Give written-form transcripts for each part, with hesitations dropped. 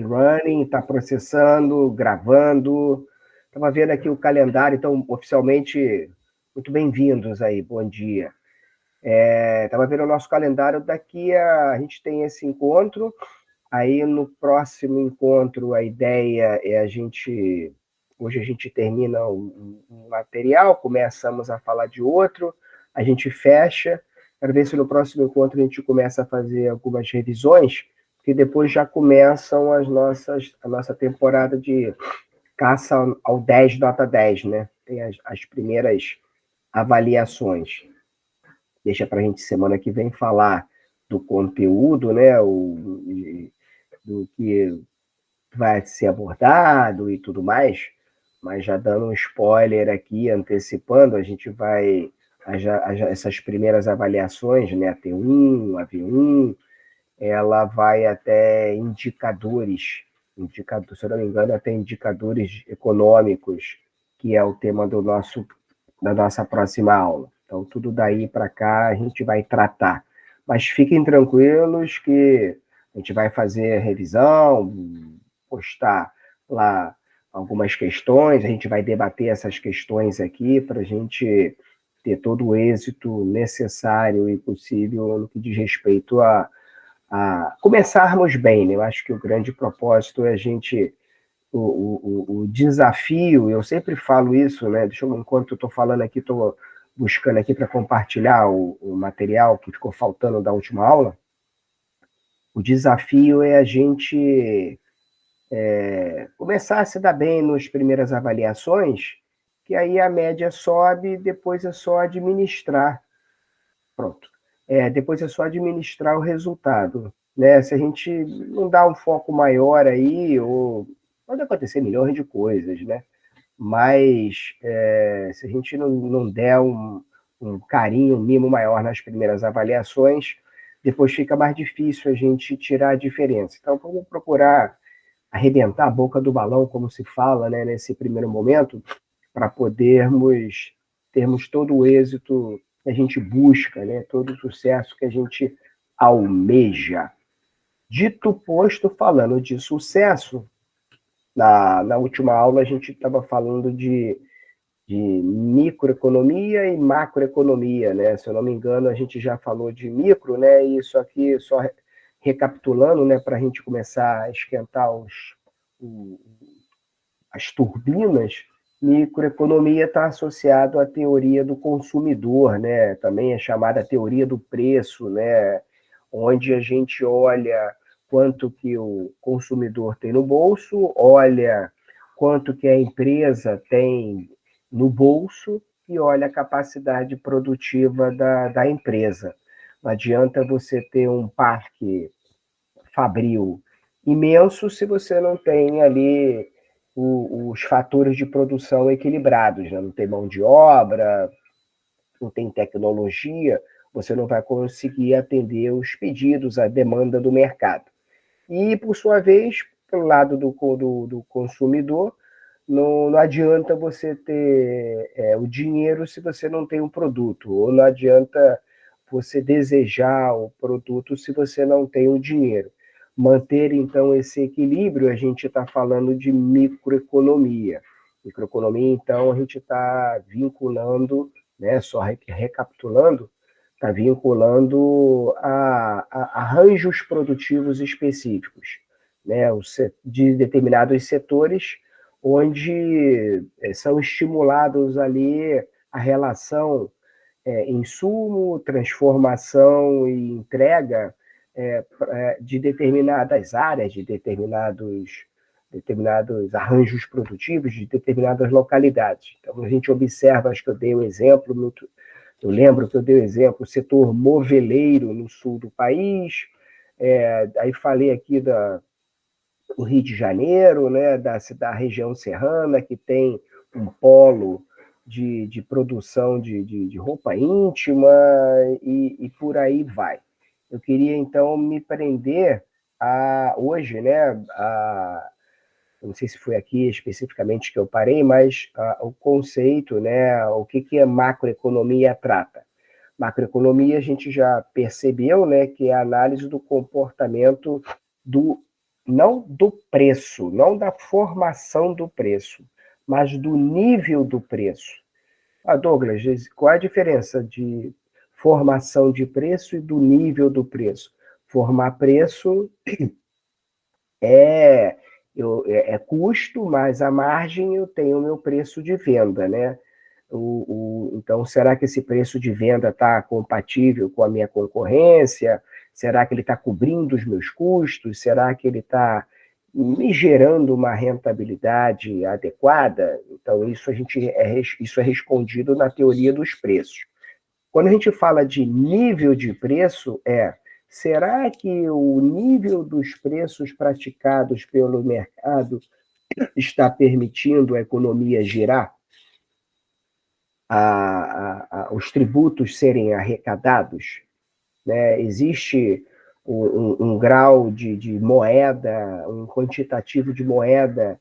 running, está processando, gravando. Estava vendo aqui o calendário, então, oficialmente, muito bem-vindos aí, bom dia. Estava vendo o nosso calendário, a gente tem esse encontro, aí no próximo encontro a ideia é hoje a gente termina um material, começamos a falar de outro, a gente fecha, quero ver se no próximo encontro a gente começa a fazer algumas revisões, porque depois já começam a nossa temporada de caça ao 10 nota 10, né? Tem as primeiras avaliações. Deixa para a gente semana que vem falar do conteúdo, né? Do que vai ser abordado e tudo mais, mas já dando um spoiler aqui, antecipando, a gente vai essas primeiras avaliações, né? A T1, a V1, ela vai até indicadores, se eu não me engano, até indicadores econômicos, que é o tema da nossa próxima aula. Então, tudo daí para cá a gente vai tratar. Mas fiquem tranquilos que a gente vai fazer revisão, postar lá algumas questões, a gente vai debater essas questões aqui para a gente ter todo o êxito necessário e possível no que diz respeito a começarmos bem, né? Eu acho que o grande propósito é a gente, o desafio, eu sempre falo isso, né? Enquanto eu estou falando aqui, estou buscando aqui para compartilhar o material que ficou faltando da última aula. O desafio é a gente começar a se dar bem nas primeiras avaliações, que aí a média sobe, depois é só administrar. Pronto. Depois é só administrar o resultado. Né? Se a gente não dá um foco maior aí, pode acontecer milhões de coisas, né? Mas se a gente não der um carinho, um mimo maior nas primeiras avaliações, depois fica mais difícil a gente tirar a diferença. Então, vamos procurar arrebentar a boca do balão, como se fala, né, nesse primeiro momento, para termos todo o êxito que a gente busca, né, todo o sucesso que a gente almeja. Dito posto, falando de sucesso, na última aula a gente estava falando de microeconomia e macroeconomia, né? Se eu não me engano, a gente já falou de micro, né? E isso aqui, só recapitulando, né, para a gente começar a esquentar as turbinas, microeconomia está associado à teoria do consumidor, né? Também é chamada teoria do preço, né? Onde a gente olha quanto que o consumidor tem no bolso, olha quanto que a empresa tem no bolso e olha a capacidade produtiva da empresa. Não adianta você ter um parque fabril imenso se você não tem ali os fatores de produção equilibrados, né? Não tem mão de obra, não tem tecnologia, você não vai conseguir atender os pedidos, a demanda do mercado. E, por sua vez, pelo lado do consumidor, não adianta você ter o dinheiro se você não tem um produto, ou não adianta você desejar o produto se você não tem o dinheiro. Manter, então, esse equilíbrio, a gente está falando de microeconomia. Microeconomia, então, a gente está vinculando, né, só recapitulando, está vinculando a arranjos produtivos específicos, né, de determinados setores, onde são estimulados ali a relação insumo, transformação e entrega de determinadas áreas, de determinados arranjos produtivos, de determinadas localidades. Então, a gente observa, acho que eu dei um exemplo muito. Eu lembro que eu dei o exemplo, o setor moveleiro no sul do país, aí falei aqui do Rio de Janeiro, né, da região serrana, que tem um polo de produção de roupa íntima e por aí vai. Eu queria, então, me prender hoje, né, não sei se foi aqui especificamente que eu parei, mas o conceito, né, o que a macroeconomia trata. Macroeconomia a gente já percebeu, né, que é a análise do comportamento do não do preço, não da formação do preço, mas do nível do preço. Douglas, qual é a diferença de formação de preço e do nível do preço? Formar preço é custo, mas a margem eu tenho o meu preço de venda, né? Então, será que esse preço de venda está compatível com a minha concorrência? Será que ele está cobrindo os meus custos? Será que ele está me gerando uma rentabilidade adequada? Então, isso é respondido na teoria dos preços. Quando a gente fala de nível de preço, será que o nível dos preços praticados pelo mercado está permitindo a economia girar? Os tributos serem arrecadados, né? Existe um grau de moeda, um quantitativo de moeda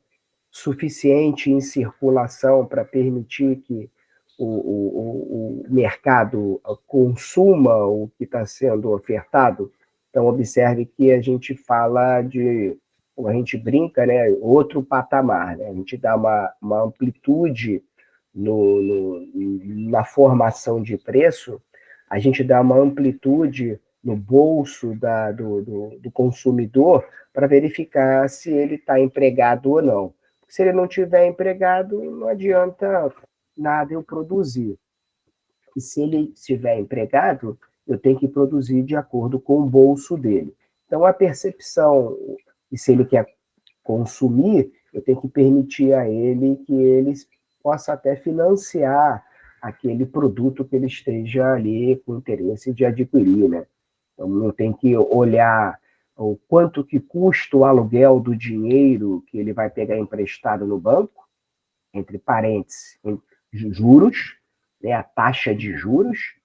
suficiente em circulação para permitir que o mercado consuma o que está sendo ofertado. Então, observe que a gente fala como a gente brinca, né, outro patamar, né? A gente dá uma amplitude na formação de preço, a gente dá uma amplitude no bolso do consumidor para verificar se ele está empregado ou não. Se ele não tiver empregado, não adianta nada eu produzir. E se ele estiver empregado, eu tenho que produzir de acordo com o bolso dele. Então, a percepção, e se ele quer consumir, eu tenho que permitir a ele que ele possa até financiar aquele produto que ele esteja ali com interesse de adquirir, né? Então, não tem que olhar o quanto que custa o aluguel do dinheiro que ele vai pegar emprestado no banco, entre parênteses, juros, né, a taxa de juros,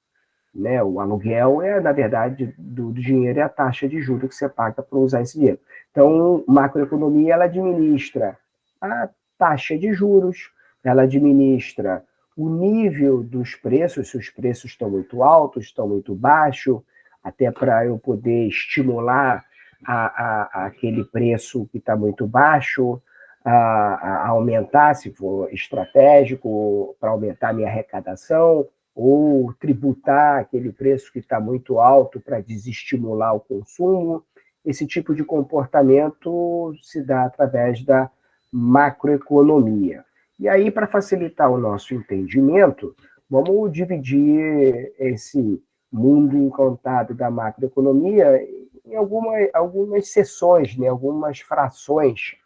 né, o aluguel na verdade, do dinheiro é a taxa de juros que você paga para usar esse dinheiro. Então, macroeconomia, ela administra a taxa de juros, ela administra o nível dos preços, se os preços estão muito altos, estão muito baixos, até para eu poder estimular aquele preço que está muito baixo, a aumentar, se for estratégico, para aumentar a minha arrecadação, ou tributar aquele preço que está muito alto para desestimular o consumo. Esse tipo de comportamento se dá através da macroeconomia. E aí, para facilitar o nosso entendimento, vamos dividir esse mundo encantado da macroeconomia em algumas seções, né, algumas frações,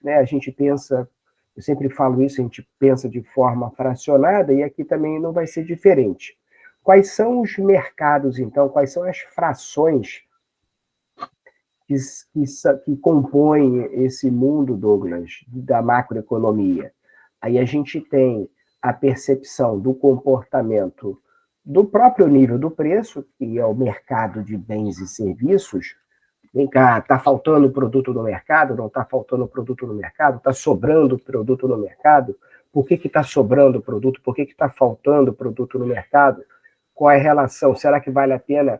né? A gente pensa, eu sempre falo isso, a gente pensa de forma fracionada, e aqui também não vai ser diferente. Quais são os mercados, então? Quais são as frações que compõem esse mundo, Douglas, da macroeconomia? Aí a gente tem a percepção do comportamento do próprio nível do preço, que é o mercado de bens e serviços. Vem cá, está faltando produto no mercado? Não está faltando produto no mercado? Está sobrando produto no mercado? Por que está sobrando produto? Por que está faltando produto no mercado? Qual é a relação? Será que vale a pena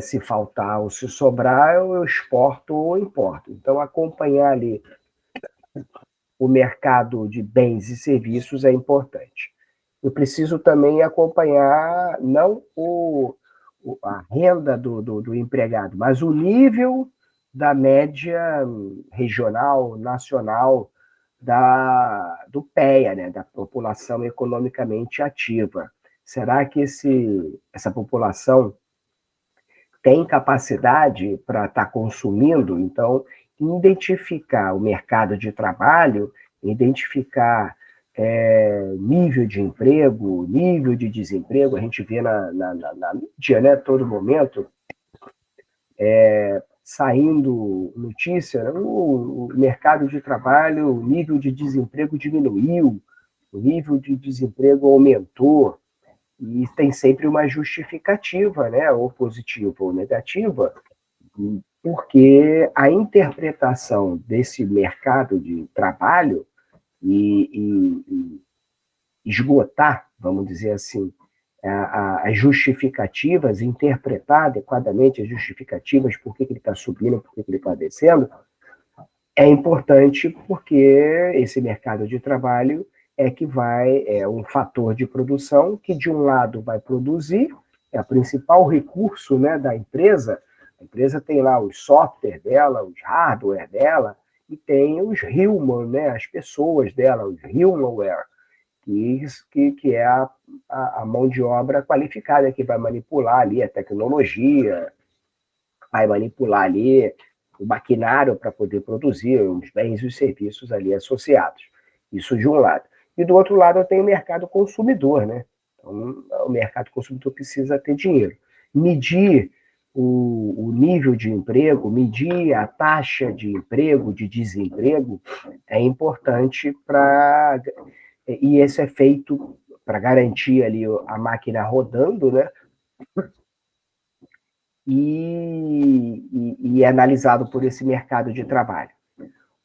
se faltar ou se sobrar, eu exporto ou importo? Então, acompanhar ali o mercado de bens e serviços é importante. Eu preciso também acompanhar não a renda do empregado, mas o nível da média regional, nacional, do PEA, né, da população economicamente ativa. Será que essa população tem capacidade para estar consumindo? Então, identificar o mercado de trabalho, identificar nível de emprego, nível de desemprego, a gente vê na mídia, né, todo momento, saindo notícia, né, o mercado de trabalho, o nível de desemprego diminuiu, o nível de desemprego aumentou, e tem sempre uma justificativa, né, ou positiva ou negativa, porque a interpretação desse mercado de trabalho e esgotar, vamos dizer assim, as justificativas, interpretar adequadamente as justificativas, por que ele está subindo, por que ele está descendo, é importante porque esse mercado de trabalho é um fator de produção que, de um lado, vai produzir, é o principal recurso, né, da empresa. A empresa tem lá os software dela, os hardware dela, e tem os human, né, as pessoas dela, os humanware, que é a mão de obra qualificada que vai manipular ali a tecnologia, vai manipular ali o maquinário para poder produzir os bens e os serviços ali associados. Isso de um lado. E do outro lado eu tenho o mercado consumidor, né? Então, o mercado consumidor precisa ter dinheiro. Medir o nível de emprego, medir a taxa de emprego, de desemprego, é importante para... E isso é feito para garantir ali a máquina rodando, né? E é analisado por esse mercado de trabalho.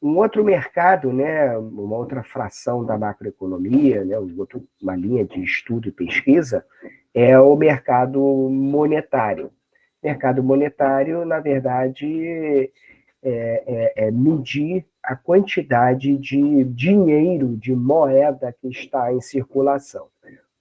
Um outro mercado, né, uma outra fração da macroeconomia, né, uma linha de estudo e pesquisa, é o mercado monetário. O mercado monetário, na verdade, é medir a quantidade de dinheiro, de moeda que está em circulação.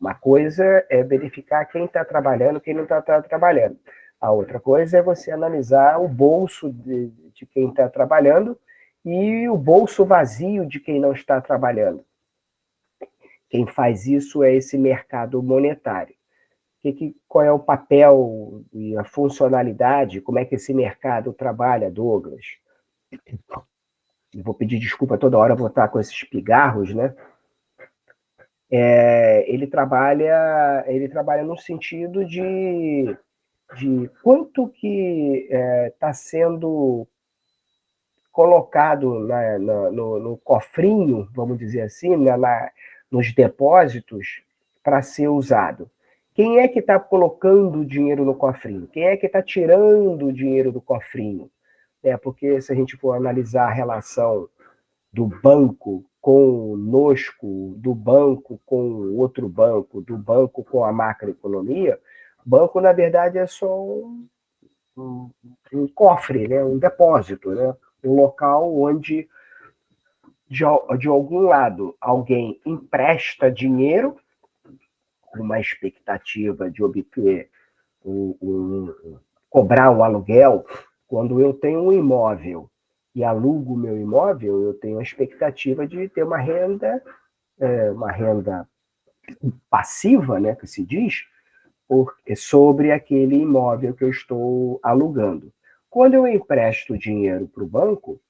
Uma coisa é verificar quem está trabalhando, quem não está trabalhando. A outra coisa é você analisar o bolso de quem está trabalhando e o bolso vazio de quem não está trabalhando. Quem faz isso é esse mercado monetário. Qual é o papel e a funcionalidade, como é que esse mercado trabalha, Douglas? Eu vou pedir desculpa toda hora, vou estar com esses pigarros, né? Ele trabalha no sentido de quanto que está sendo colocado no cofrinho, vamos dizer assim, nos depósitos para ser usado. Quem é que está colocando o dinheiro no cofrinho? Quem é que está tirando o dinheiro do cofrinho? Porque se a gente for analisar a relação do banco conosco, do banco com outro banco, do banco com a macroeconomia, banco, na verdade, é só um cofre, né? Um depósito, né? Um local onde, de algum lado, alguém empresta dinheiro com uma expectativa de obter cobrar um aluguel. Quando eu tenho um imóvel e alugo o meu imóvel, eu tenho a expectativa de ter uma renda passiva, né, que se diz, sobre aquele imóvel que eu estou alugando. Quando eu empresto dinheiro para o banco,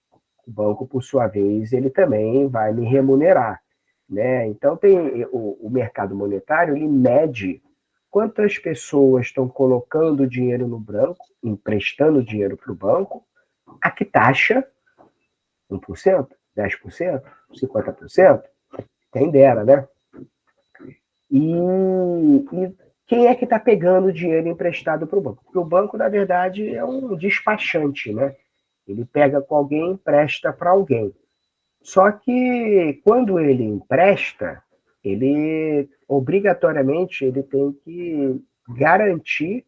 por sua vez, ele também vai me remunerar, né? Então, tem o mercado monetário, ele mede quantas pessoas estão colocando dinheiro no banco, emprestando dinheiro para o banco, a que taxa? 1%, 10%, 50%? Quem dera, né? E quem é que está pegando o dinheiro emprestado para o banco? Porque o banco, na verdade, é um despachante, né? Ele pega com alguém e empresta para alguém. Só que quando ele empresta, ele obrigatoriamente ele tem que garantir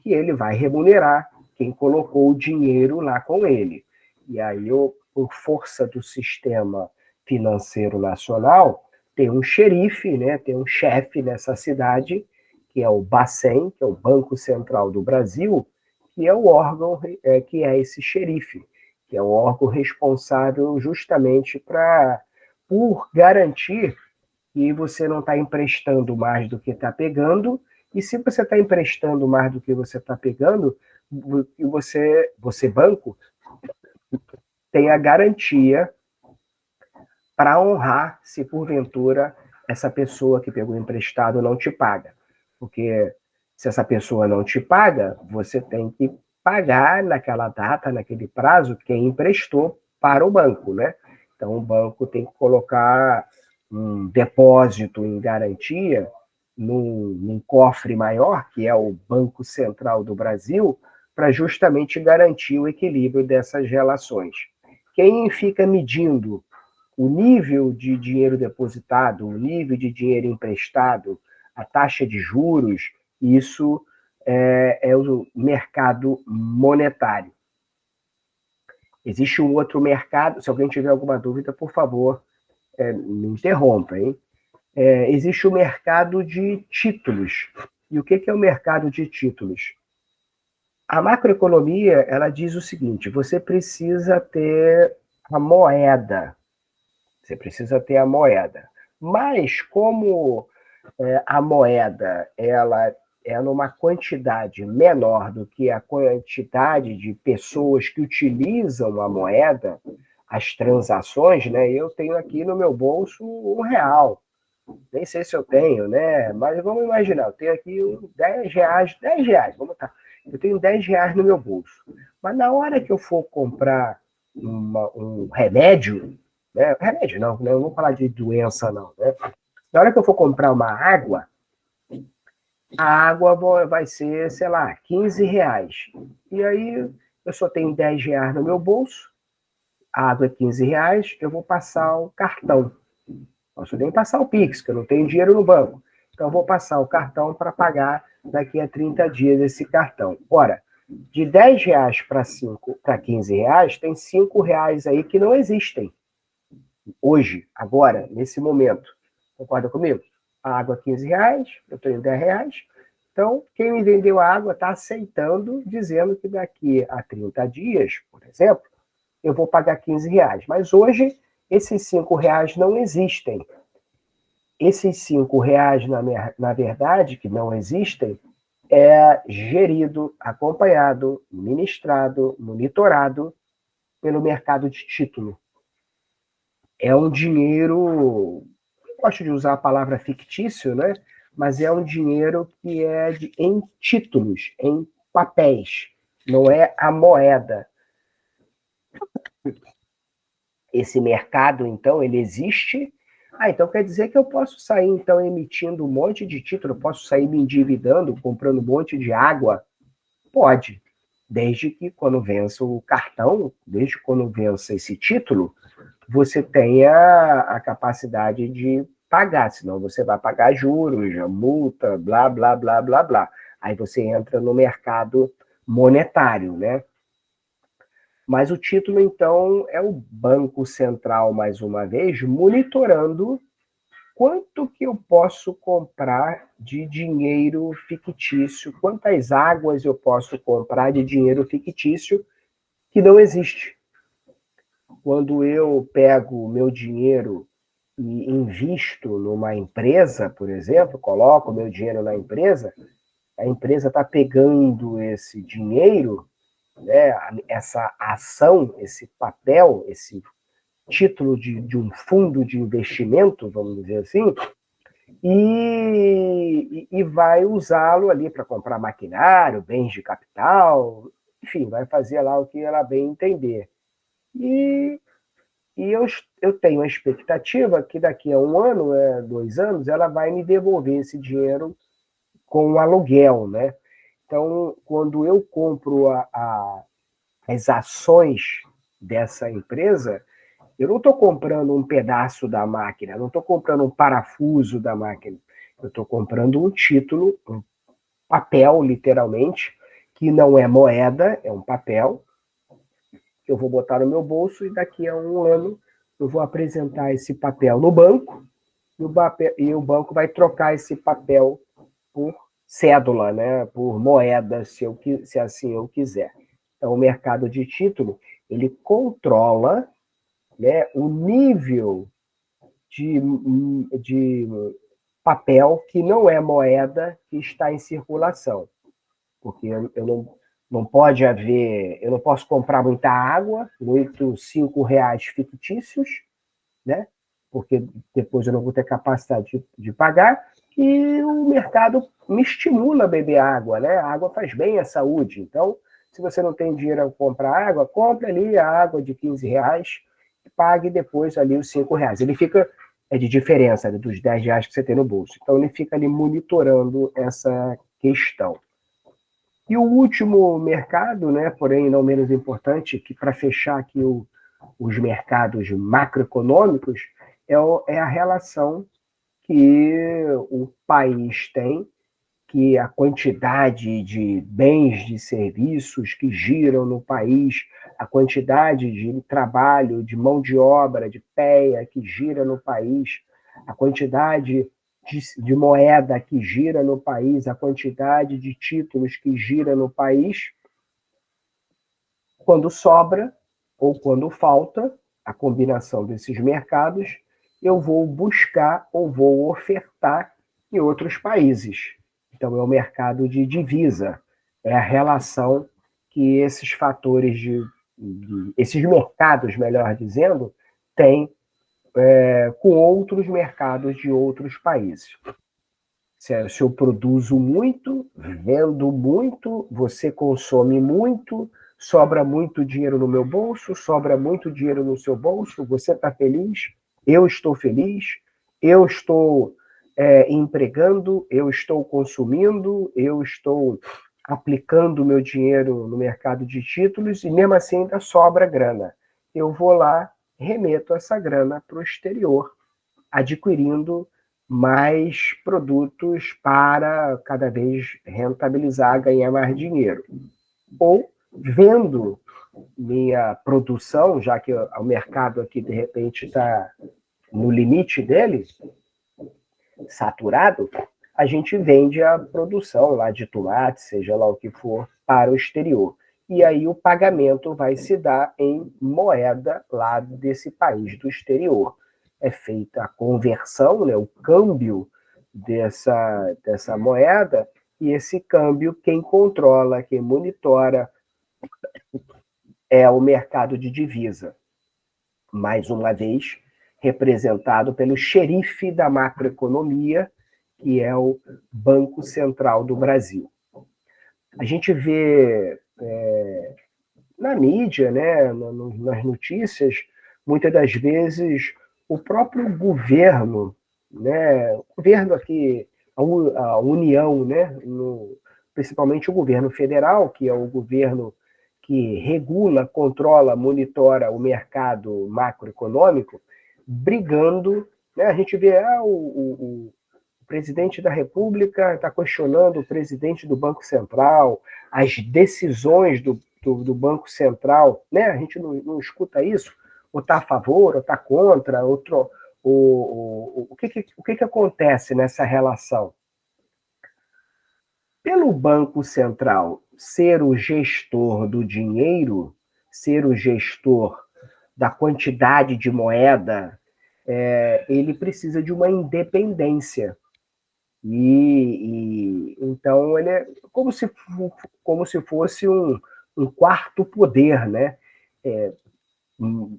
que ele vai remunerar quem colocou o dinheiro lá com ele. E aí, por força do sistema financeiro nacional, tem um xerife, né, tem um chefe nessa cidade, que é o Bacen, que é o Banco Central do Brasil, que é o órgão que é esse xerife, que é o órgão responsável justamente por garantir que você não está emprestando mais do que está pegando, e se você está emprestando mais do que você está pegando, você, banco, tem a garantia para honrar se porventura essa pessoa que pegou emprestado não te paga. Porque se essa pessoa não te paga, você tem que pagar naquela data, naquele prazo, quem emprestou para o banco, né? Então, o banco tem que colocar um depósito em garantia num cofre maior, que é o Banco Central do Brasil, para justamente garantir o equilíbrio dessas relações. Quem fica medindo o nível de dinheiro depositado, o nível de dinheiro emprestado, a taxa de juros, isso é o mercado monetário. Existe um outro mercado, se alguém tiver alguma dúvida, por favor, me interrompa, hein? Existe o mercado de títulos. E o que é o mercado de títulos? A macroeconomia, ela diz o seguinte, você precisa ter a moeda. Você precisa ter a moeda. Mas como a moeda ela é numa quantidade menor do que a quantidade de pessoas que utilizam a moeda, as transações, né? Eu tenho aqui no meu bolso R$ 1. Nem sei se eu tenho, né? Mas vamos imaginar, eu tenho aqui R$ 10, vamos botar. Eu tenho R$ 10 no meu bolso. Mas na hora que eu for comprar um remédio, né? Remédio não, né? Eu não vou falar de doença, não, né? Na hora que eu for comprar uma água, a água vai ser, sei lá, R$ 15. E aí eu só tenho R$ 10 no meu bolso, a água é R$ 15, eu vou passar o cartão. Posso nem passar o Pix, que eu não tenho dinheiro no banco. Então, eu vou passar o cartão para pagar daqui a 30 dias esse cartão. Ora, de R$ 10 para R$ 15, tem R$ 5 aí que não existem. Hoje, agora, nesse momento. Concorda comigo? A água é R$ 15, eu estou em R$ 10. Então, quem me vendeu a água está aceitando, dizendo que daqui a 30 dias, por exemplo, eu vou pagar R$ 15. Mas hoje, esses R$ 5 não existem. Esses R$ 5, na verdade, que não existem, é gerido, acompanhado, ministrado, monitorado pelo mercado de título. É um dinheiro, eu gosto de usar a palavra fictício, né? Mas é um dinheiro que é em títulos, em papéis, não é a moeda. Esse mercado, então, ele existe. Então quer dizer que eu posso sair, então, emitindo um monte de título, eu posso sair me endividando, comprando um monte de água? Pode, desde que quando vença o cartão, desde quando vença esse título, você tenha a capacidade de pagar, senão você vai pagar juros, multa, blá, blá, blá, blá, blá. Aí você entra no mercado monetário, né? Mas o título, então, é o Banco Central, mais uma vez, monitorando quanto que eu posso comprar de dinheiro fictício, quantas águas eu posso comprar de dinheiro fictício que não existe. Quando eu pego o meu dinheiro e invisto numa empresa, por exemplo, coloco o meu dinheiro na empresa, a empresa está pegando esse dinheiro, né, essa ação, esse papel, esse título de um fundo de investimento, vamos dizer assim, e vai usá-lo ali para comprar maquinário, bens de capital, enfim, vai fazer lá o que ela bem entender. E eu tenho a expectativa que daqui a 1 ano, 2 anos, ela vai me devolver esse dinheiro com o aluguel, né? Então, quando eu compro as ações dessa empresa, eu não estou comprando um pedaço da máquina, não estou comprando um parafuso da máquina, eu estou comprando um título, um papel, literalmente, que não é moeda, é um papel, que eu vou botar no meu bolso e daqui a 1 ano eu vou apresentar esse papel no banco e o banco vai trocar esse papel por cédula, né, por moeda, se assim eu quiser. Então, o mercado de título, ele controla, né, o nível de papel que não é moeda que está em circulação. Porque eu não pode haver, eu não posso comprar muita água, muitos R$ 5 fictícios, né? Porque depois eu não vou ter capacidade de pagar, e o mercado me estimula a beber água, né? A água faz bem à saúde. Então, se você não tem dinheiro para comprar água, compre ali a água de R$ 15 e pague depois ali os R$ 5. Ele fica, de diferença, né, dos R$ 10 que você tem no bolso. Então, ele fica ali monitorando essa questão. E o último mercado, né, porém não menos importante, que para fechar aqui os mercados macroeconômicos, é a relação que o país tem, que a quantidade de bens, de serviços que giram no país, a quantidade de trabalho, de mão de obra, de peia que gira no país, a quantidade de moeda que gira no país, a quantidade de títulos que gira no país, quando sobra ou quando falta a combinação desses mercados, eu vou buscar ou vou ofertar em outros países. Então, é o mercado de divisa, é a relação que esses fatores esses mercados, melhor dizendo, têm com outros mercados de outros países. Se eu produzo muito, vendo muito, você consome muito, sobra muito dinheiro no meu bolso, sobra muito dinheiro no seu bolso, você está feliz, eu estou feliz, eu estou empregando, eu estou consumindo, eu estou aplicando o meu dinheiro no mercado de títulos e mesmo assim ainda sobra grana. Eu vou lá, remeto essa grana para o exterior, adquirindo mais produtos para cada vez rentabilizar, ganhar mais dinheiro. Ou vendo minha produção, já que o mercado aqui de repente está no limite dele, saturado, a gente vende a produção lá de tomate, seja lá o que for, para o exterior. E aí o pagamento vai se dar em moeda lá desse país do exterior. É feita a conversão, né, o câmbio dessa moeda, e esse câmbio, quem controla, quem monitora, é o mercado de divisa. Mais uma vez, representado pelo xerife da macroeconomia, que é o Banco Central do Brasil. A gente vê na mídia, né, nas notícias, muitas das vezes o próprio governo, né, o governo aqui, a União, né, principalmente o governo federal, que é o governo que regula, controla, monitora o mercado macroeconômico, brigando, né, a gente vê o presidente da República está questionando o presidente do Banco Central, as decisões do Banco Central, né? A gente não escuta isso, ou está a favor, ou está contra, o que acontece nessa relação? Pelo Banco Central ser o gestor do dinheiro, ser o gestor da quantidade de moeda, ele precisa de uma independência. Então ele é como se fosse um quarto poder, né?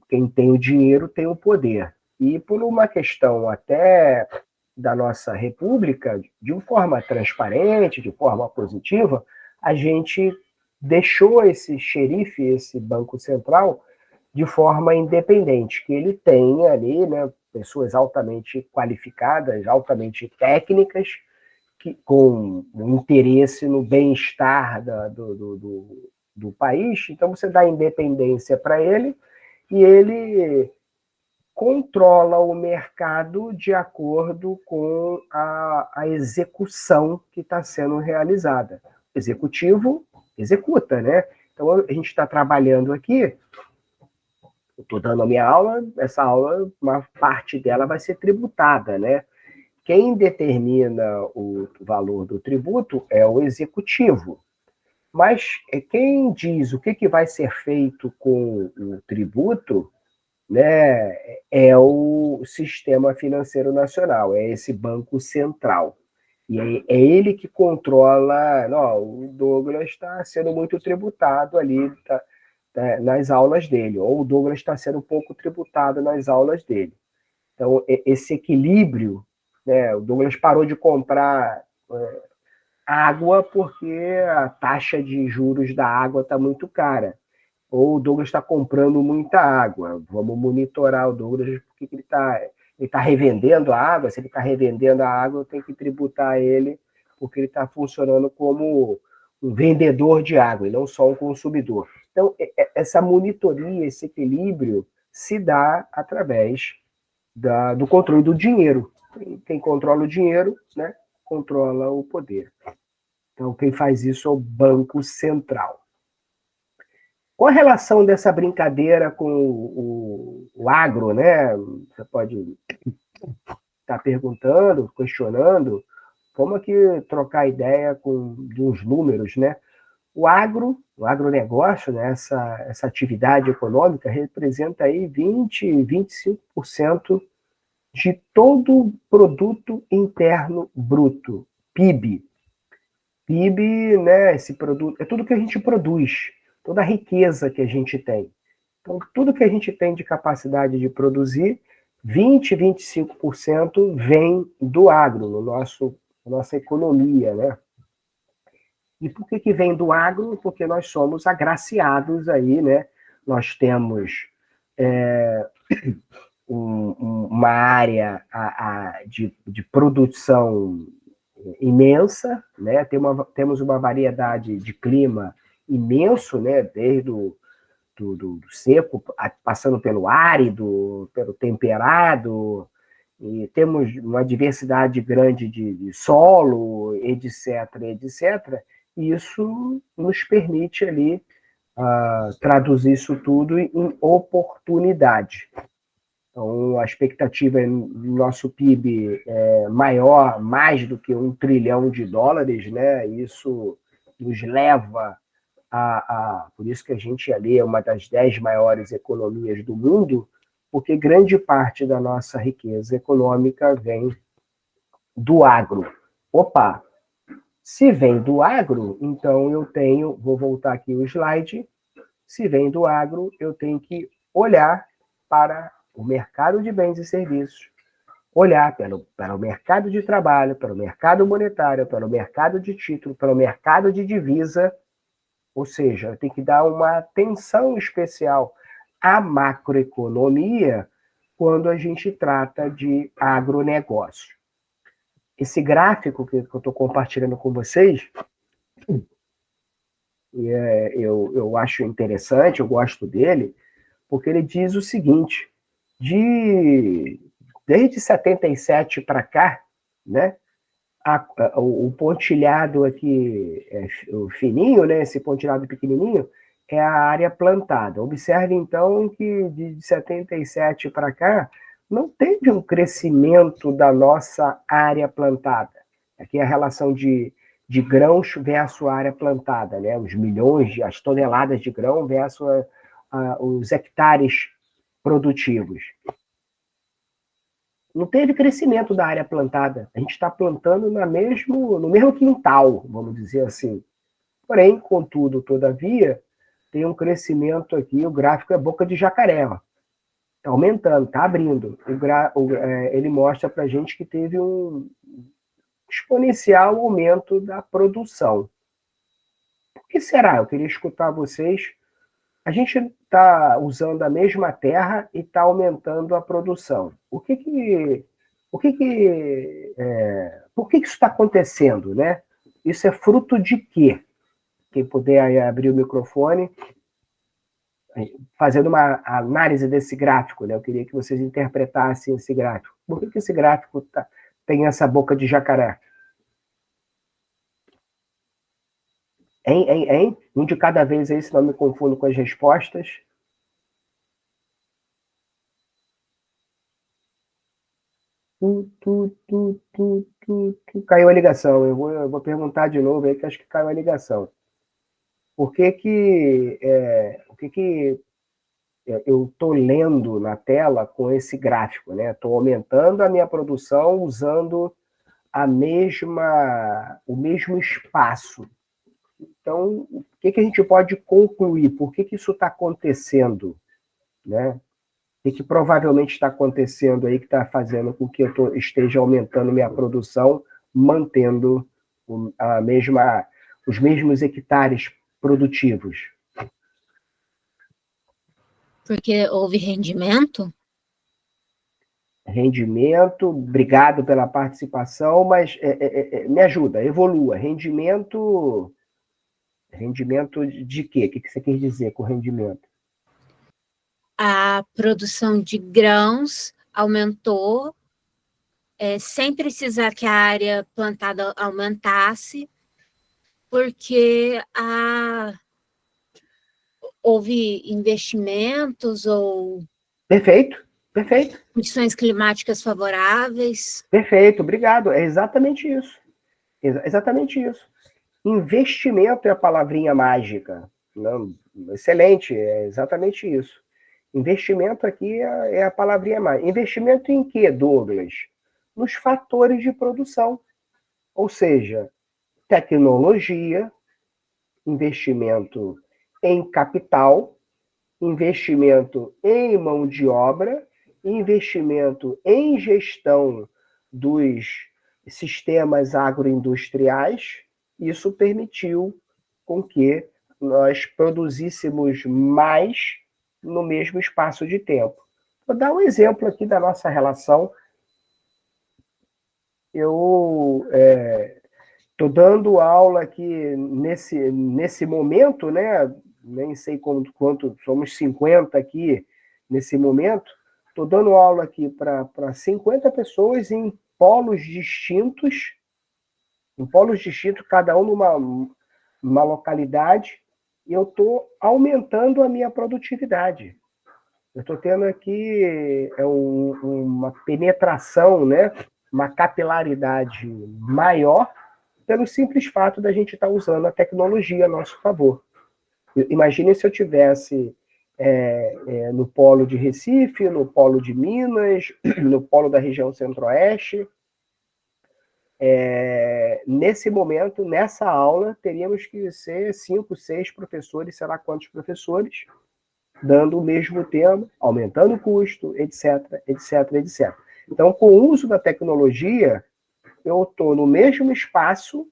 Quem tem o dinheiro tem o poder. E por uma questão até da nossa república, de uma forma transparente, de forma positiva, a gente deixou esse xerife, esse Banco Central, de forma independente, que ele tem ali, né, pessoas altamente qualificadas, altamente técnicas, com um interesse no bem-estar do país. Então, você dá independência para ele e ele controla o mercado de acordo com a execução que está sendo realizada. O executivo executa, né? Então, a gente está trabalhando aqui, eu estou dando a minha aula, essa aula, uma parte dela vai ser tributada, né? Quem determina o valor do tributo é o executivo. Mas quem diz o que vai ser feito com o tributo, né, é o Sistema Financeiro Nacional, é esse Banco Central. E é ele que controla, não, o Douglas está sendo muito tributado ali nas aulas dele, ou o Douglas está sendo um pouco tributado nas aulas dele. Então, esse equilíbrio, né, o Douglas parou de comprar água porque a taxa de juros da água está muito cara. Ou o Douglas está comprando muita água. Vamos monitorar o Douglas, porque ele está revendendo a água. Se ele está revendendo a água, eu tenho que tributar ele, porque ele está funcionando como um vendedor de água e não só um consumidor. Então, essa monitoria, esse equilíbrio, se dá através do controle do dinheiro. Quem controla o dinheiro, né, controla o poder. Então, quem faz isso é o Banco Central. Qual a relação dessa brincadeira com o agro, né? Você pode estar perguntando, questionando, como que trocar ideia de uns números, né? O agronegócio, né, essa atividade econômica, representa aí 25% de todo o produto interno bruto, PIB. PIB, né, esse produto, é tudo que a gente produz, toda a riqueza que a gente tem. Então, tudo que a gente tem de capacidade de produzir, 25% vem do agro, na nossa economia, né? E por que vem do agro? Porque nós somos agraciados aí, né? Nós temos uma área de produção imensa, né? Temos uma variedade de clima imenso, né? Desde do seco, passando pelo árido, pelo temperado, e temos uma diversidade grande de solo, etc., etc., e isso nos permite ali traduzir isso tudo em oportunidade. Então, a expectativa no nosso PIB é maior, mais do que $1 trilhão, né? Isso nos leva por isso que a gente ali é uma das 10 maiores economias do mundo, porque grande parte da nossa riqueza econômica vem do agro. Opa, se vem do agro, então vou voltar aqui o slide, se vem do agro, eu tenho que olhar para o mercado de bens e serviços, olhar para o mercado de trabalho, para o mercado monetário, para o mercado de título, para o mercado de divisa, ou seja, tem que dar uma atenção especial à macroeconomia quando a gente trata de agronegócio. Esse gráfico que eu estou compartilhando com vocês, eu acho interessante, eu gosto dele, porque ele diz o seguinte, desde 77 para cá, né, o pontilhado aqui, o fininho, né, esse pontilhado pequenininho, é a área plantada. Observe, então, que de 77 para cá, não teve um crescimento da nossa área plantada. Aqui é a relação de grãos versus área plantada, né? Os milhões, as toneladas de grão versus os hectares produtivos. Não teve crescimento da área plantada. A gente está plantando no mesmo quintal, vamos dizer assim. Porém, contudo, todavia, tem um crescimento aqui, o gráfico é boca de jacaré. Está aumentando, está abrindo. Ele mostra para a gente que teve um exponencial aumento da produção. Por que será? Eu queria escutar vocês. A gente está usando a mesma terra e está aumentando a produção. Por que isso está acontecendo, né? Isso é fruto de quê? Quem puder abrir o microfone, fazendo uma análise desse gráfico, né? Eu queria que vocês interpretassem esse gráfico. Por que esse gráfico tem essa boca de jacaré? Hein? Um de cada vez aí, se não me confundo com as respostas. Caiu a ligação. Eu vou perguntar de novo aí, que acho que caiu a ligação. Por que eu estou lendo na tela com esse gráfico, né? Estou aumentando a minha produção usando o mesmo espaço. Então, o que a gente pode concluir? Por que isso está acontecendo, né? O que provavelmente está acontecendo aí que está fazendo com que eu esteja aumentando minha produção, mantendo os mesmos hectares produtivos? Porque houve rendimento? Rendimento, obrigado pela participação, mas me ajuda, evolua. Rendimento de quê? O que você quer dizer com rendimento? A produção de grãos aumentou sem precisar que a área plantada aumentasse, porque houve investimentos ou Perfeito, perfeito. condições climáticas favoráveis. Perfeito, obrigado. É exatamente isso. Exatamente isso. Investimento é a palavrinha mágica. Não, excelente, é exatamente isso. Investimento aqui é a palavrinha mágica. Investimento em quê, Douglas? Nos fatores de produção. Ou seja, tecnologia, investimento em capital, investimento em mão de obra, investimento em gestão dos sistemas agroindustriais. Isso permitiu com que nós produzíssemos mais no mesmo espaço de tempo. Vou dar um exemplo aqui da nossa relação. Eu estou dando aula aqui nesse momento, né? Nem sei quanto, somos 50 aqui nesse momento. Estou dando aula aqui para 50 pessoas em polos distintos, cada um numa localidade, e eu estou aumentando a minha produtividade. Eu estou tendo aqui uma penetração, né? Uma capilaridade maior, pelo simples fato da gente estar usando a tecnologia a nosso favor. Imagine se eu tivesse no polo de Recife, no polo de Minas, no polo da região centro-oeste. Nesse momento, nessa aula, teríamos que ser 5, 6 professores, sei lá quantos professores, dando o mesmo tema, aumentando o custo, etc, etc, etc. Então, com o uso da tecnologia, eu estou no mesmo espaço,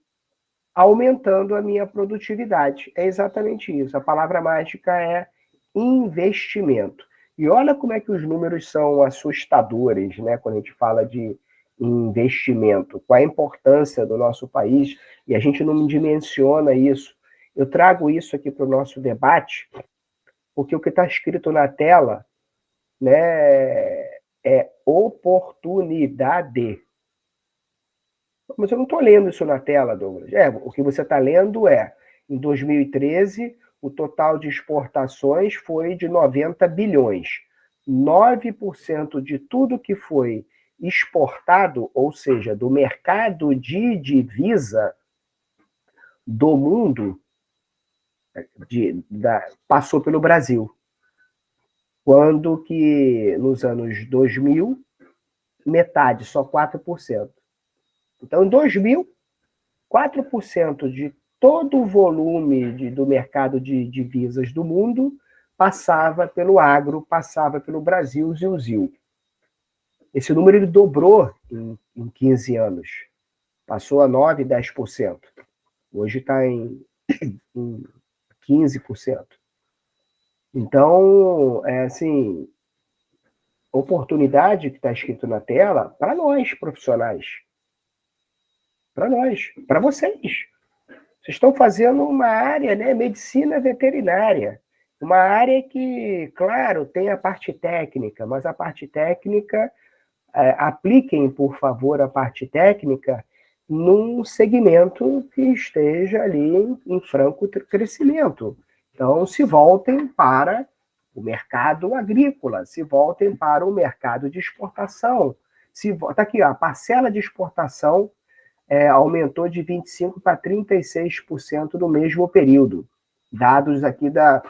aumentando a minha produtividade. É exatamente isso. A palavra mágica é investimento. E olha como é que os números são assustadores, né, quando a gente fala de investimento, qual a importância do nosso país, e a gente não dimensiona isso. Eu trago isso aqui para o nosso debate, porque o que está escrito na tela, né, é oportunidade. Mas eu não estou lendo isso na tela, Douglas. O que você está lendo em 2013, o total de exportações foi de 90 bilhões. 9% de tudo que foi exportado, ou seja, do mercado de divisa do mundo, passou pelo Brasil. Quando que, nos anos 2000, metade, só 4%. Então, em 2000, 4% de todo o volume do mercado de divisas do mundo passava pelo agro, passava pelo Brasil, Zil. Esse número ele dobrou em 15 anos. Passou a 9%, 10%. Hoje está em 15%. Então, assim, oportunidade que está escrito na tela para nós, profissionais. Para nós, para vocês. Vocês estão fazendo uma área, né, medicina veterinária. Uma área que, claro, tem a parte técnica, mas a parte técnica, apliquem, por favor, a parte técnica num segmento que esteja ali em franco crescimento. Então, se voltem para o mercado agrícola, se voltem para o mercado de exportação. Está aqui, a parcela de exportação aumentou de 25% para 36% no mesmo período. Dados aqui da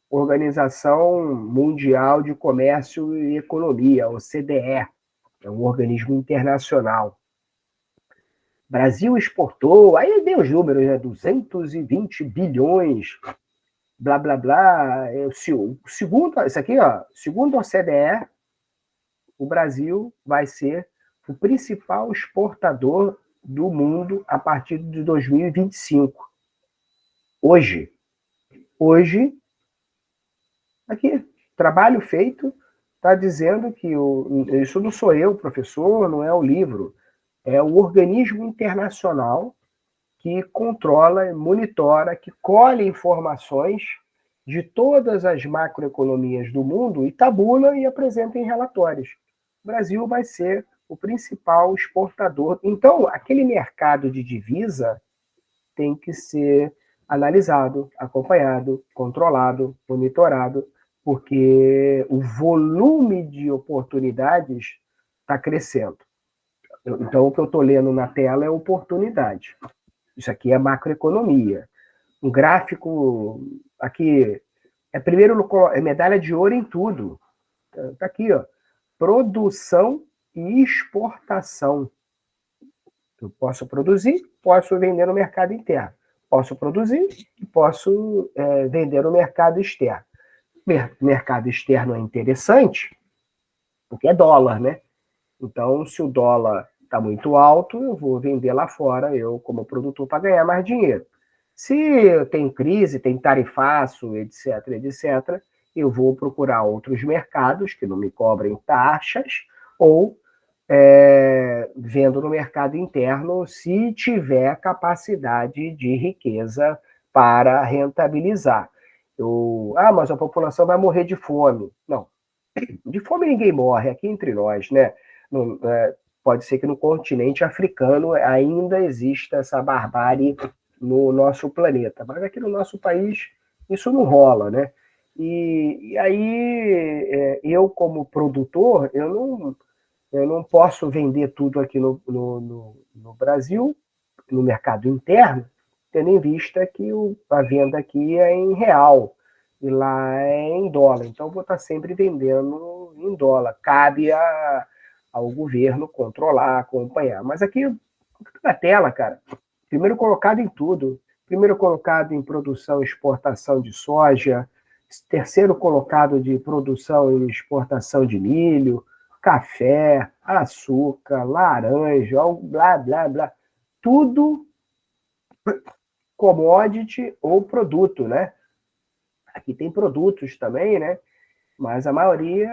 Organização Mundial de Comércio e Economia, OCDE, é um organismo internacional. Brasil exportou, aí deu os números, né? 220 bilhões, blá, blá, blá. Segundo, isso aqui, segundo a OCDE, o Brasil vai ser o principal exportador do mundo a partir de 2025. Hoje, aqui, trabalho feito, está dizendo que isso não sou eu, professor, não é o livro, é o organismo internacional que controla, monitora, que colhe informações de todas as macroeconomias do mundo e tabula e apresenta em relatórios. O Brasil vai ser o principal exportador. Então, aquele mercado de divisa tem que ser analisado, acompanhado, controlado, monitorado, porque o volume de oportunidades está crescendo. Então, o que eu estou lendo na tela é oportunidade. Isso aqui é macroeconomia. Um gráfico aqui é medalha de ouro em tudo. Está aqui, ó. Produção e exportação. Eu posso produzir, posso vender no mercado interno. Posso produzir e posso vender no mercado externo. Mercado externo é interessante, porque é dólar, né? Então, se o dólar está muito alto, eu vou vender lá fora, eu como produtor, para ganhar mais dinheiro. Se tem crise, tem tarifaço, etc., etc., eu vou procurar outros mercados que não me cobrem taxas ou vendo no mercado interno se tiver capacidade de riqueza para rentabilizar. Mas a população vai morrer de fome. Não, de fome ninguém morre, aqui entre nós, né? Pode ser que no continente africano ainda exista essa barbárie no nosso planeta, mas aqui no nosso país isso não rola, né? E aí, eu como produtor, eu não posso vender tudo aqui no Brasil, no mercado interno, tendo em vista que a venda aqui é em real e lá é em dólar. Então, eu vou estar sempre vendendo em dólar. Cabe ao governo controlar, acompanhar. Mas aqui, na tela, cara, primeiro colocado em tudo. Primeiro colocado em produção e exportação de soja, terceiro colocado de produção e exportação de milho, café, açúcar, laranja, blá, blá, blá. Tudo commodity ou produto, né? Aqui tem produtos também, né? Mas a maioria...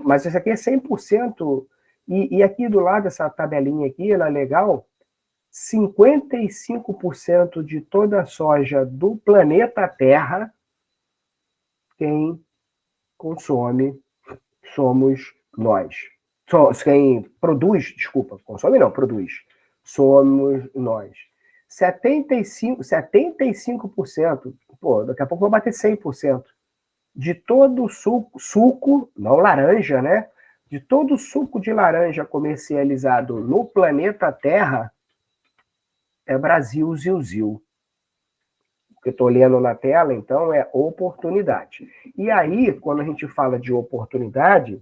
Mas isso aqui é 100%. E aqui do lado, essa tabelinha aqui, ela é legal. 55% de toda a soja do planeta Terra, quem consome somos nós. Quem produz, desculpa, consome não, produz. Somos nós. 75%, daqui a pouco vai bater 100%, de todo o suco, não laranja, né? De todo o suco de laranja comercializado no planeta Terra, é Brasil, Zil. O que eu estou lendo na tela, então, é oportunidade. E aí, quando a gente fala de oportunidade,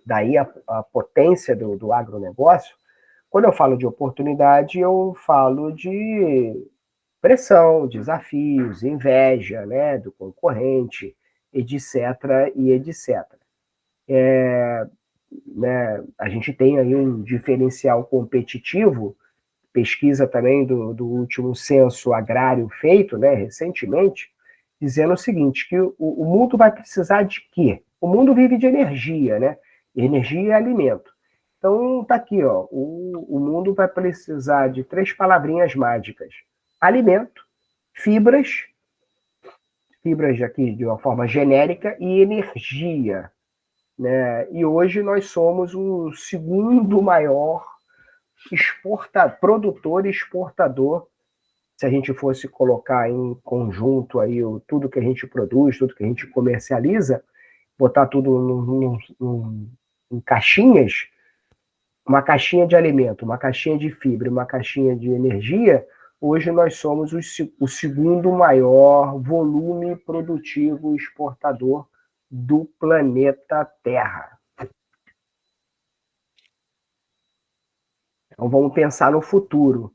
daí a potência do agronegócio, quando eu falo de oportunidade, eu falo de pressão, desafios, inveja, né, do concorrente, etc. e etc. Né, a gente tem aí um diferencial competitivo, pesquisa também do último censo agrário feito, né, recentemente, dizendo o seguinte, que o mundo vai precisar de quê? O mundo vive de energia, né? Energia é alimento. Então, tá aqui, ó, o mundo vai precisar de 3 palavrinhas mágicas. Alimento, fibras aqui de uma forma genérica, e energia, né? E hoje nós somos o segundo maior produtor e exportador, se a gente fosse colocar em conjunto aí tudo que a gente produz, tudo que a gente comercializa, botar tudo em caixinhas, uma caixinha de alimento, uma caixinha de fibra, uma caixinha de energia, hoje nós somos o segundo maior volume produtivo exportador do planeta Terra. Então vamos pensar no futuro,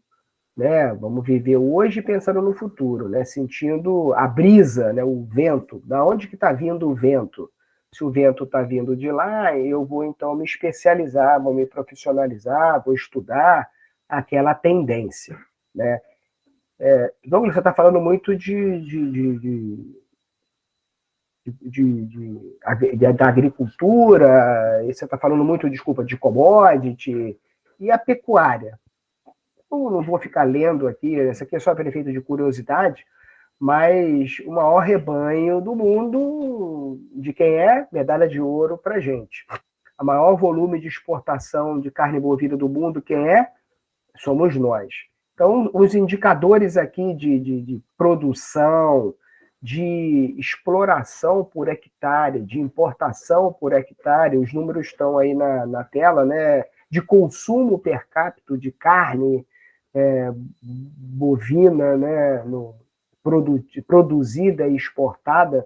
né? Vamos viver hoje pensando no futuro, né? Sentindo a brisa, né? O vento. Da onde que está vindo o vento? Se o vento está vindo de lá, eu vou então me especializar, vou me profissionalizar, vou estudar aquela tendência, né? Douglas, você está falando muito da agricultura, e você está falando muito, desculpa, de commodity, e a pecuária. Eu não vou ficar lendo aqui, essa aqui é só para efeito de curiosidade, mas o maior rebanho do mundo, de quem é? Medalha de ouro para a gente. a maior volume de exportação de carne bovina do mundo, quem é? Somos nós. Então, os indicadores aqui de produção, de exploração por hectare, de importação por hectare, os números estão aí na tela, né? De consumo per capita de carne bovina, né? Produzida e exportada,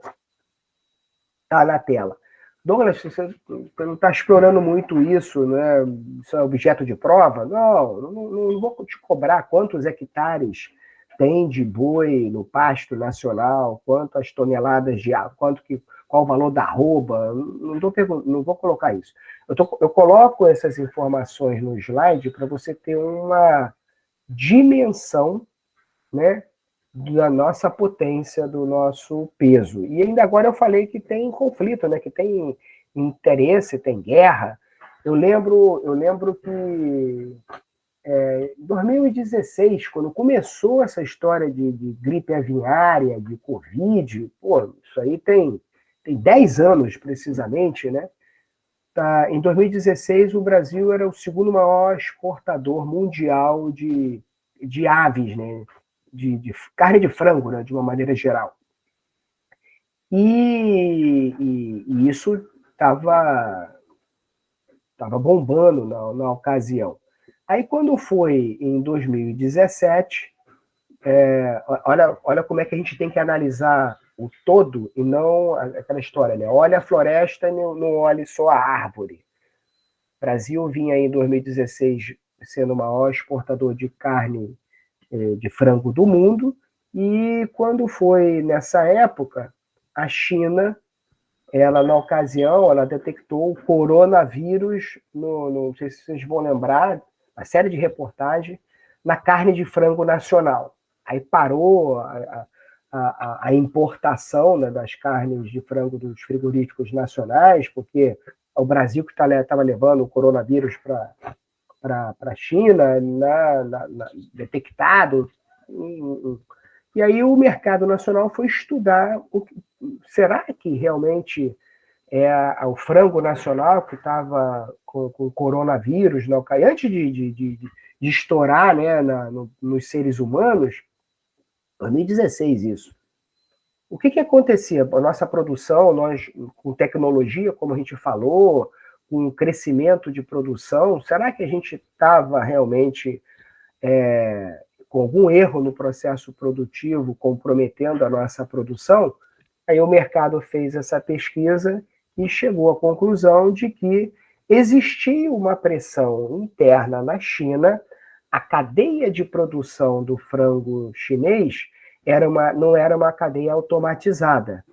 está na tela. Douglas, você não está explorando muito isso, né? Isso é objeto de prova? Não vou te cobrar quantos hectares tem de boi no pasto nacional, quantas toneladas de água, qual o valor da arroba, não vou colocar isso. Eu coloco essas informações no slide para você ter uma dimensão, né, da nossa potência, do nosso peso. E ainda agora eu falei que tem conflito, né, que tem interesse, tem guerra. Eu lembro que em 2016, quando começou essa história de gripe aviária, de Covid, isso aí tem 10 anos precisamente, né? Em 2016, o Brasil era o segundo maior exportador mundial de aves, né? De carne de frango, né? De uma maneira geral. E isso estava bombando na ocasião. Aí, quando foi em 2017, olha como é que a gente tem que analisar o todo e não aquela história, né? Olha a floresta e não olhe só a árvore. O Brasil vinha em 2016 sendo o maior exportador de carne de frango do mundo, e quando foi nessa época, a China, na ocasião, ela detectou o coronavírus, não sei se vocês vão lembrar, uma série de reportagens, na carne de frango nacional. Aí parou a importação, né, das carnes de frango dos frigoríficos nacionais, porque o Brasil que estava levando o coronavírus para a China, detectado. E aí o mercado nacional foi estudar será que realmente o frango nacional que estava com coronavírus, antes de estourar, né, nos seres humanos, 2016 isso. O que acontecia? A nossa produção, nós com tecnologia, como a gente falou, com crescimento de produção, será que a gente estava realmente com algum erro no processo produtivo, comprometendo a nossa produção? Aí o mercado fez essa pesquisa e chegou à conclusão de que existia uma pressão interna na China, a cadeia de produção do frango chinês não era uma cadeia automatizada,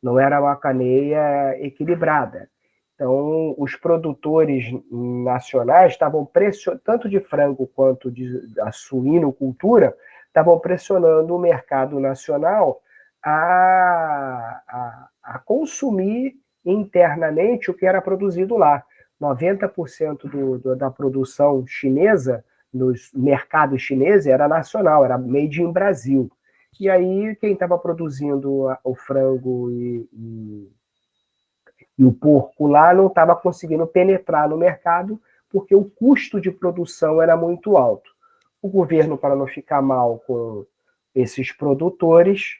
não era uma cadeia equilibrada. Então, os produtores nacionais estavam pressionando, tanto de frango quanto da suinocultura, estavam pressionando o mercado nacional a consumir internamente o que era produzido lá. 90% da produção chinesa, nos mercados chineses, era nacional, era made in Brasil. E aí, quem estava produzindo o frango e o porco lá não estava conseguindo penetrar no mercado porque o custo de produção era muito alto. O governo, para não ficar mal com esses produtores,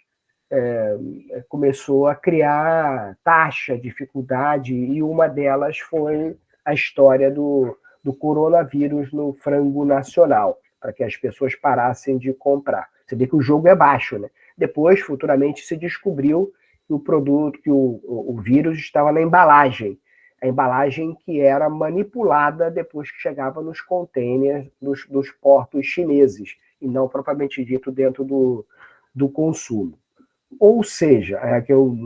começou a criar taxa, dificuldade, e uma delas foi a história do coronavírus no frango nacional, para que as pessoas parassem de comprar. Você vê que o jogo é baixo, né? Depois, futuramente, se descobriu que o produto, que o vírus estava na embalagem, a embalagem que era manipulada depois que chegava nos containers dos portos chineses, e não propriamente dito dentro do consumo. Ou seja, que eu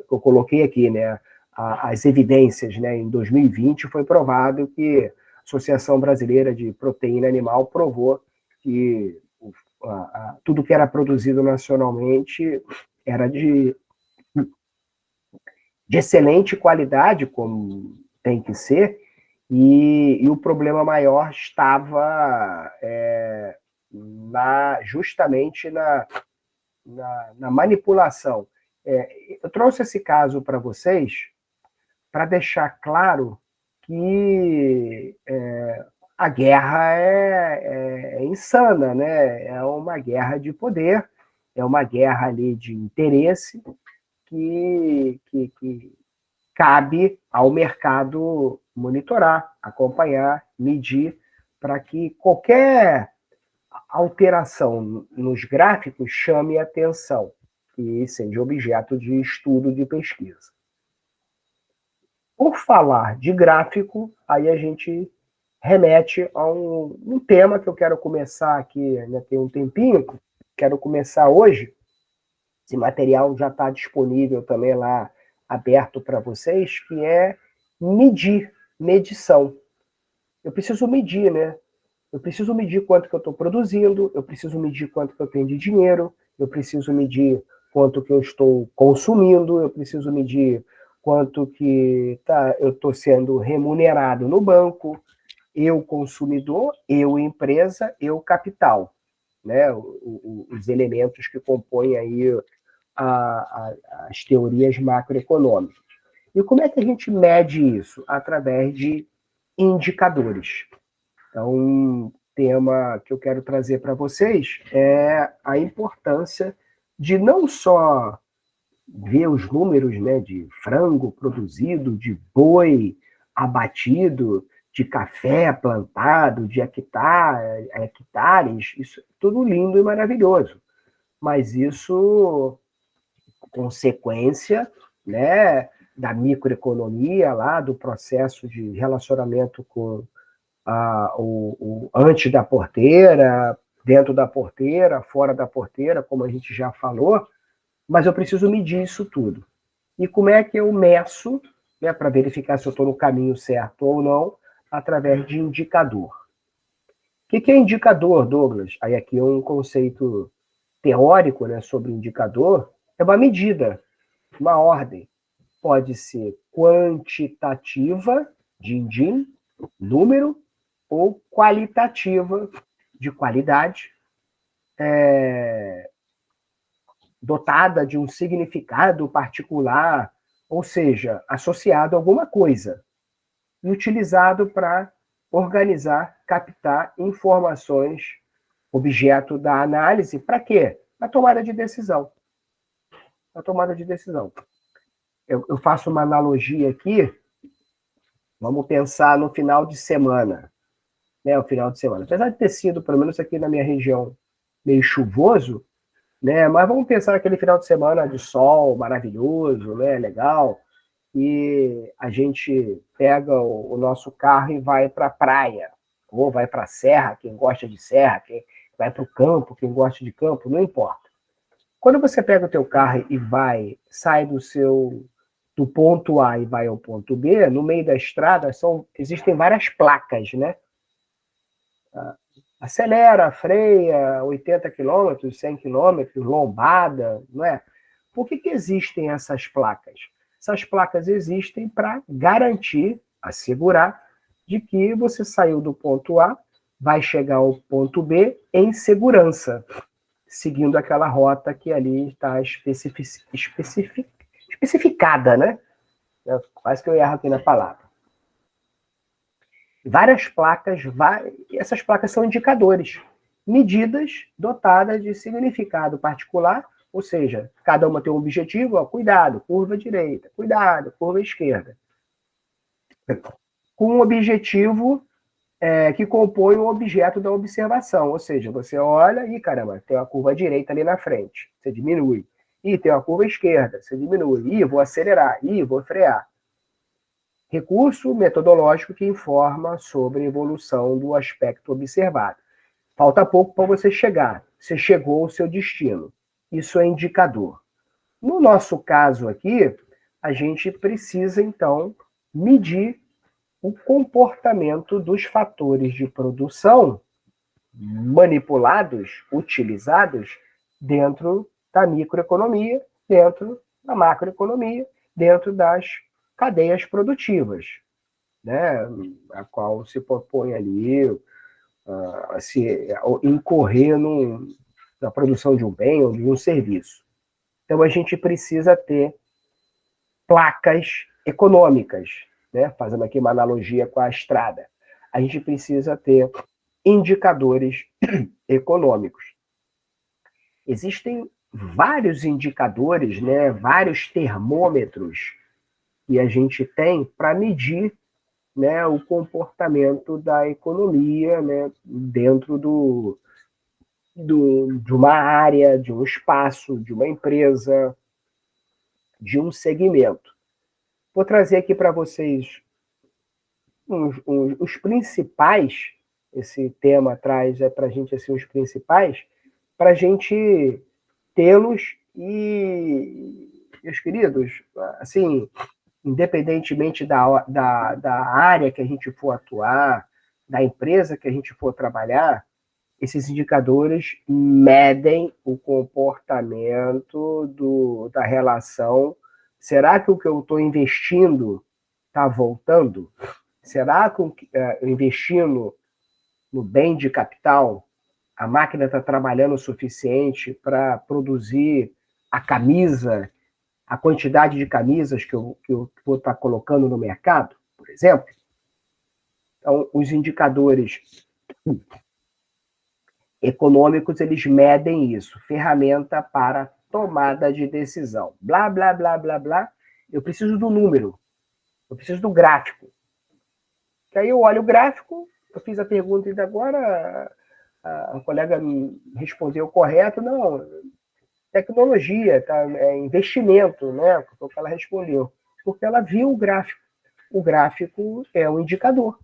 coloquei aqui, né, as evidências, né, em 2020 foi provado que a Associação Brasileira de Proteína Animal provou que tudo que era produzido nacionalmente era de excelente qualidade, como tem que ser, e o problema maior estava justamente na manipulação. Eu trouxe esse caso para vocês para deixar claro que a guerra é insana, né? É uma guerra de poder, é uma guerra ali de interesse que cabe ao mercado monitorar, acompanhar, medir, para que qualquer alteração nos gráficos chame atenção e seja objeto de estudo, de pesquisa. Por falar de gráfico, aí a gente remete a um tema que eu quero começar aqui, né, tem um tempinho, quero começar hoje. Esse material já está disponível também lá, aberto para vocês, que é medição. Eu preciso medir, né? Eu preciso medir quanto que eu estou produzindo, eu preciso medir quanto que eu tenho de dinheiro, eu preciso medir quanto que eu estou consumindo, eu preciso medir quanto que eu estou sendo remunerado no banco, eu consumidor, eu empresa, eu capital, né? Os elementos que compõem aí as teorias macroeconômicas. E como é que a gente mede isso? Através de indicadores. Então, um tema que eu quero trazer para vocês é a importância de não só ver os números, né, de frango produzido, de boi abatido, de café plantado, de hectares, isso é tudo lindo e maravilhoso. Mas isso consequência, né, da microeconomia lá, do processo de relacionamento com o antes da porteira, dentro da porteira, fora da porteira, como a gente já falou, mas eu preciso medir isso tudo. E como é que eu meço, né, para verificar se eu estou no caminho certo ou não, através de indicador. O que é indicador, Douglas? Aí aqui é um conceito teórico, né, sobre indicador, é uma medida, uma ordem. Pode ser quantitativa, din-din, número, ou qualitativa, de qualidade, dotada de um significado particular, ou seja, associado a alguma coisa, e utilizado para organizar, captar informações, objeto da análise, para quê? Para tomada de decisão. Para tomada de decisão. Eu faço uma analogia aqui, vamos pensar no final de semana, né, o final de semana. Apesar de ter sido, pelo menos aqui na minha região, meio chuvoso, né, mas vamos pensar naquele final de semana de sol maravilhoso, né, legal, e a gente pega o nosso carro e vai para a praia, ou vai para a serra, quem gosta de serra, quem vai para o campo, quem gosta de campo, não importa. Quando você pega o teu carro e sai do ponto A e vai ao ponto B, no meio da estrada existem várias placas, né? Acelera, freia, 80 km, 100 km, lombada, não é? Por que existem essas placas? Essas placas existem para garantir, assegurar, de que você saiu do ponto A, vai chegar ao ponto B em segurança, seguindo aquela rota que ali está especificada, né? Quase que eu erro aqui na palavra. Várias placas, essas placas são indicadores, medidas dotadas de significado particular, ou seja, cada uma tem um objetivo, ó, cuidado, curva direita, cuidado, curva esquerda. Com um objetivo que compõe o objeto da observação, ou seja, você olha e, caramba, tem uma curva direita ali na frente, você diminui. E tem uma curva esquerda, você diminui. E vou acelerar, e vou frear. Recurso metodológico que informa sobre a evolução do aspecto observado. Falta pouco para você chegar. Você chegou ao seu destino. Isso é indicador. No nosso caso aqui, a gente precisa, então, medir o comportamento dos fatores de produção manipulados, utilizados dentro da microeconomia, dentro da macroeconomia, dentro das cadeias produtivas, né, a qual se propõe ali incorrer na produção de um bem ou de um serviço. Então, a gente precisa ter placas econômicas, né? Fazendo aqui uma analogia com a estrada. A gente precisa ter indicadores econômicos. Existem vários indicadores, né? Vários termômetros que a gente tem para medir, né, o comportamento da economia, né, dentro de uma área, de um espaço, de uma empresa, de um segmento. Vou trazer aqui para vocês os principais, esse tema traz para a gente assim, os principais, para a gente tê-los e, meus queridos, assim, independentemente da área que a gente for atuar, da empresa que a gente for trabalhar, esses indicadores medem o comportamento da relação. Será que o que eu estou investindo está voltando? Será que investindo no bem de capital, a máquina está trabalhando o suficiente para produzir a camisa, a quantidade de camisas que eu vou estar colocando no mercado, por exemplo? Então, os indicadores econômicos, eles medem isso. Ferramenta para tomada de decisão. Blá, blá, blá, blá, blá. Eu preciso do número. Eu preciso do gráfico. Que aí eu olho o gráfico, eu fiz a pergunta ainda agora, a colega me respondeu correto, não, tecnologia, tá, investimento, né? Foi o que ela respondeu. Porque ela viu o gráfico. O gráfico é um indicador.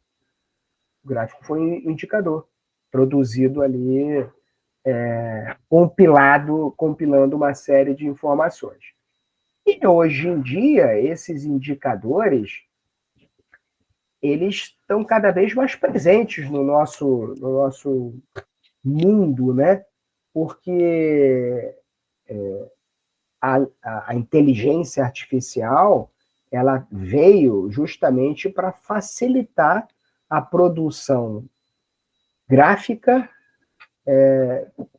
O gráfico foi um indicador, produzido ali, compilando uma série de informações. E hoje em dia, esses indicadores, eles estão cada vez mais presentes no nosso mundo, né? Porque a inteligência artificial, ela veio justamente para facilitar a produção gráfica,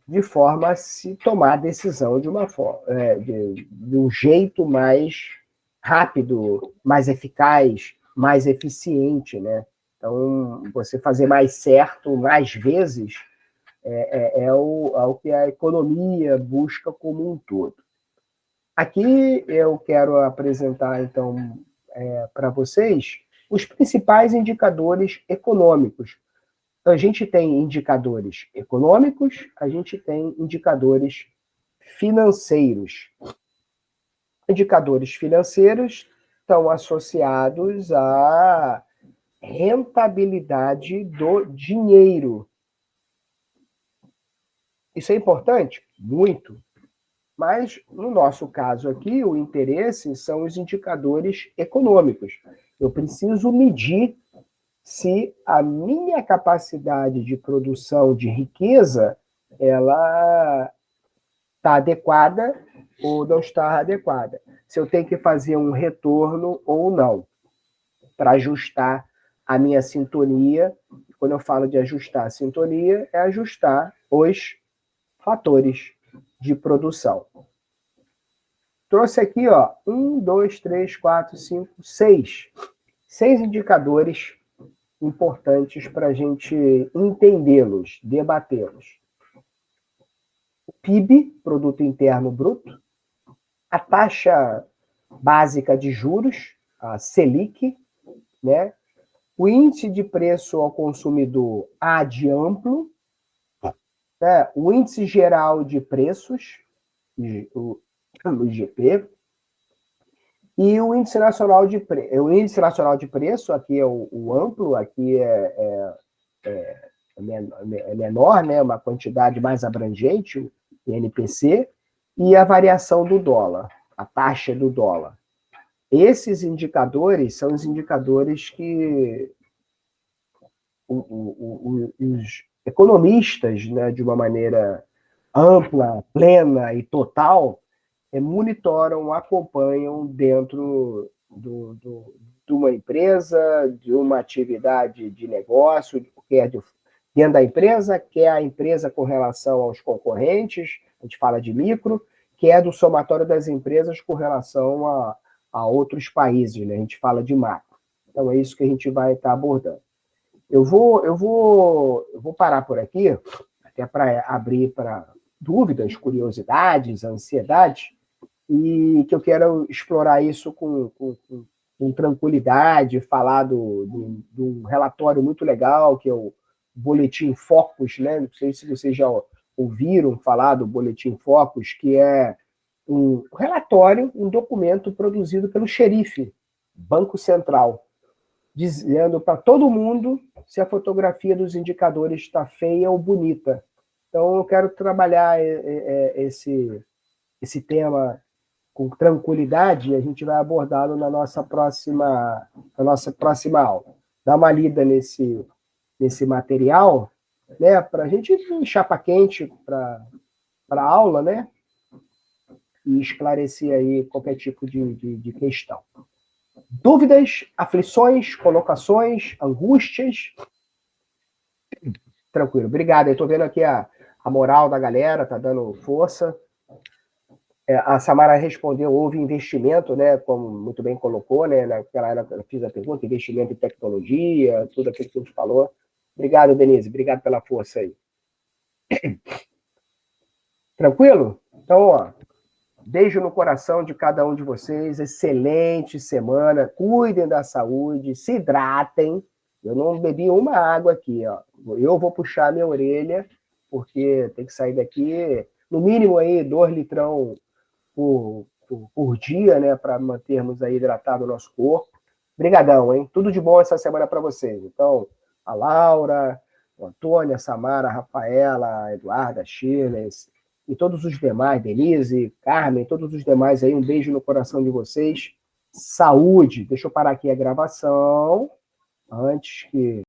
de forma a se tomar a decisão de um jeito mais rápido, mais eficaz, mais eficiente, né? Então, você fazer mais certo mais vezes é o que a economia busca como um todo. Aqui eu quero apresentar, então, para vocês os principais indicadores econômicos. Então, a gente tem indicadores econômicos, a gente tem indicadores financeiros. Indicadores financeiros estão associados à rentabilidade do dinheiro. Isso é importante? Muito. Mas, no nosso caso aqui, o interesse são os indicadores econômicos. Eu preciso medir se a minha capacidade de produção de riqueza ela está adequada ou não está adequada. Se eu tenho que fazer um retorno ou não, para ajustar a minha sintonia. Quando eu falo de ajustar a sintonia, é ajustar os fatores de produção. Trouxe aqui, ó, 1, 2, 3, 4, 5, 6. 6 indicadores importantes para a gente entendê-los, debatê-los. O PIB, Produto Interno Bruto, a taxa básica de juros, a Selic, né? O índice de preço ao consumidor AD amplo, né? O índice geral de preços, o IGP, e o índice nacional de preço. O índice nacional de preço, aqui é o amplo, aqui é menor, né? Uma quantidade mais abrangente, o INPC, e a variação do dólar, a taxa do dólar. Esses indicadores são os indicadores que os economistas, né, de uma maneira ampla, plena e total, monitoram, acompanham dentro de uma empresa, de uma atividade de negócio, quer dentro da empresa, quer a empresa com relação aos concorrentes, a gente fala de micro, que é do somatório das empresas com relação a outros países, né? A gente fala de macro. Então, é isso que a gente vai estar abordando. Eu vou parar por aqui, até para abrir para dúvidas, curiosidades, ansiedade, e que eu quero explorar isso com tranquilidade, falar de um relatório muito legal, que é o Boletim Focus, né? Não sei se vocês já ouviram falar do Boletim Focus, que é um relatório, um documento produzido pelo xerife, Banco Central, dizendo para todo mundo se a fotografia dos indicadores está feia ou bonita. Então, eu quero trabalhar esse tema com tranquilidade, e a gente vai abordá-lo na nossa próxima aula. Dá uma lida nesse material, né, para a gente ir em chapa quente para a aula, né, e esclarecer aí qualquer tipo de questão. Dúvidas, aflições, colocações, angústias? Tranquilo, obrigado. Eu estou vendo aqui a moral da galera, está dando força. A Samara respondeu, houve investimento, né, como muito bem colocou, né, ela fez a pergunta, investimento em tecnologia, tudo aquilo que a gente falou. Obrigado, Denise, obrigado pela força aí. Tranquilo? Então, ó, beijo no coração de cada um de vocês, excelente semana, cuidem da saúde, se hidratem. Eu não bebi uma água aqui, ó. Eu vou puxar minha orelha, porque tem que sair daqui, no mínimo aí, 2 litrão por dia, né, para mantermos aí hidratado o nosso corpo. Obrigadão, hein? Tudo de bom essa semana para vocês. Então, a Laura, o Antônio, a Samara, a Rafaela, a Eduarda, a Shirley, e todos os demais, Denise, Carmen, todos os demais aí, um beijo no coração de vocês. Saúde! Deixa eu parar aqui a gravação, antes que